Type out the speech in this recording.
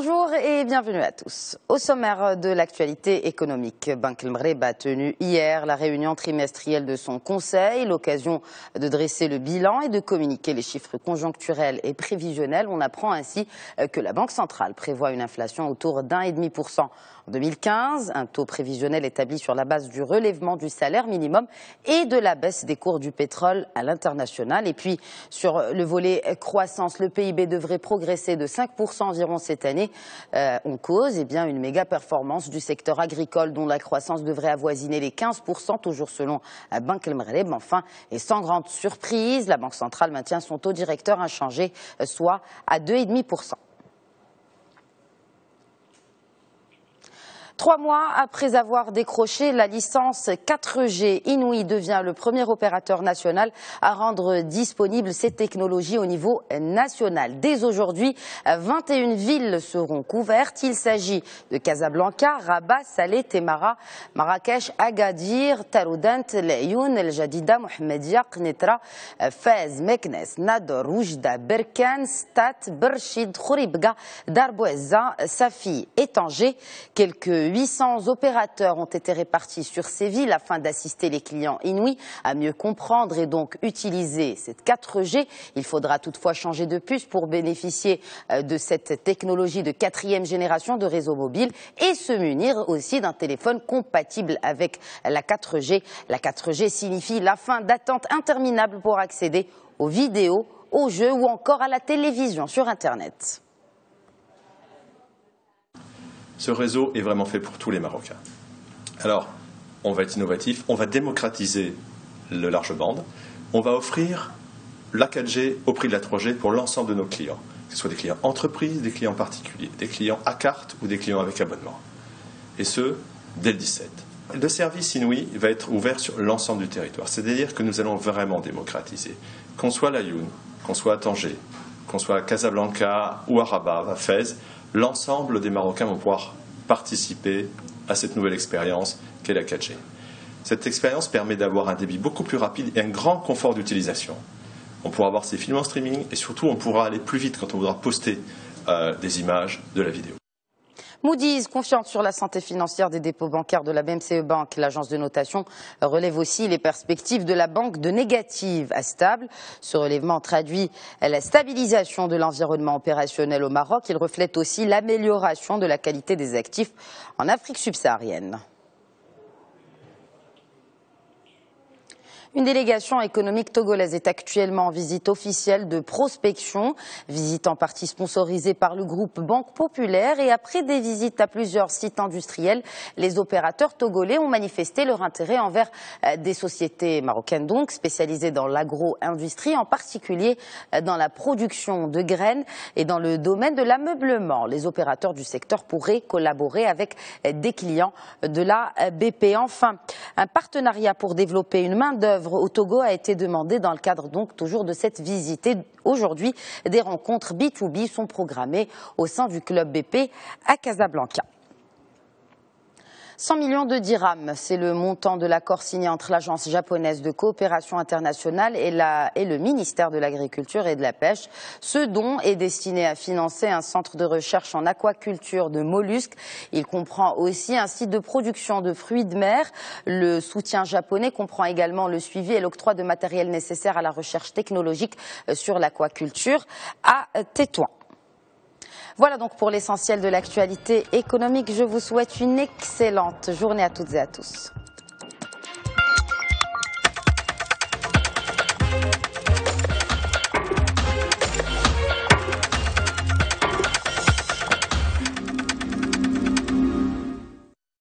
Bonjour et bienvenue à tous. Au sommaire de l'actualité économique, Banque El Maghreb a tenu hier la réunion trimestrielle de son conseil, l'occasion de dresser le bilan et de communiquer les chiffres conjoncturels et prévisionnels. On apprend ainsi que la Banque centrale prévoit une inflation autour d'1,5% en 2015, un taux prévisionnel établi sur la base du relèvement du salaire minimum et de la baisse des cours du pétrole à l'international. Et puis sur le volet croissance, le PIB devrait progresser de 5% environ cette année. On cause une méga performance du secteur agricole dont la croissance devrait avoisiner les 15%, toujours selon Banque El Maghreb. Enfin, et sans grande surprise, la Banque centrale maintient son taux directeur inchangé, soit à 2,5%. 3 mois après avoir décroché la licence 4G, Inouï devient le premier opérateur national à rendre disponible ces technologies au niveau national. Dès aujourd'hui, 21 villes seront couvertes. Il s'agit de Casablanca, Rabat, Salé, Temara, Marrakech, Agadir, Taroudant, Laayoune, El Jadida, Mohamedia, Qnitra, Fez, Meknes, Nador, Oujda, Berkane, Stat, Berchid, Khouribga, Darbouezza, Safi et Tanger. Quelques 800 opérateurs ont été répartis sur ces villes afin d'assister les clients inouïs à mieux comprendre et donc utiliser cette 4G. Il faudra toutefois changer de puce pour bénéficier de cette technologie de 4e génération de réseau mobile et se munir aussi d'un téléphone compatible avec la 4G. La 4G signifie la fin d'attente interminable pour accéder aux vidéos, aux jeux ou encore à la télévision sur Internet. Ce réseau est vraiment fait pour tous les Marocains. Alors, on va être innovatif, on va démocratiser le large bande, on va offrir la 4G au prix de la 3G pour l'ensemble de nos clients, que ce soit des clients entreprises, des clients particuliers, des clients à carte ou des clients avec abonnement. Et ce, dès le 17. Le service Inouï va être ouvert sur l'ensemble du territoire, c'est-à-dire que nous allons vraiment démocratiser. Qu'on soit à Laayoune, qu'on soit à Tanger, qu'on soit à Casablanca ou à Rabat, à Fès, l'ensemble des Marocains vont pouvoir participer à cette nouvelle expérience qu'est la 4G. Cette expérience permet d'avoir un débit beaucoup plus rapide et un grand confort d'utilisation. On pourra voir ses films en streaming et surtout on pourra aller plus vite quand on voudra poster des images, de la vidéo. Moody's, confiante sur la santé financière des dépôts bancaires de la BMCE Bank, l'agence de notation relève aussi les perspectives de la banque de négative à stable. Ce relèvement traduit la stabilisation de l'environnement opérationnel au Maroc. Il reflète aussi l'amélioration de la qualité des actifs en Afrique subsaharienne. Une délégation économique togolaise est actuellement en visite officielle de prospection, visite en partie sponsorisée par le groupe Banque Populaire. Et après des visites à plusieurs sites industriels, les opérateurs togolais ont manifesté leur intérêt envers des sociétés marocaines donc spécialisées dans l'agro-industrie, en particulier dans la production de graines et dans le domaine de l'ameublement. Les opérateurs du secteur pourraient collaborer avec des clients de la BP. Enfin, un partenariat pour développer une main-d'œuvre au Togo a été demandé dans le cadre donc toujours de cette visite. Et aujourd'hui, des rencontres B2B sont programmées au sein du club BP à Casablanca. 100 millions de dirhams, c'est le montant de l'accord signé entre l'Agence japonaise de coopération internationale et le ministère de l'Agriculture et de la Pêche. Ce don est destiné à financer un centre de recherche en aquaculture de mollusques. Il comprend aussi un site de production de fruits de mer. Le soutien japonais comprend également le suivi et l'octroi de matériel nécessaire à la recherche technologique sur l'aquaculture à Tétouan. Voilà donc pour l'essentiel de l'actualité économique. Je vous souhaite une excellente journée à toutes et à tous.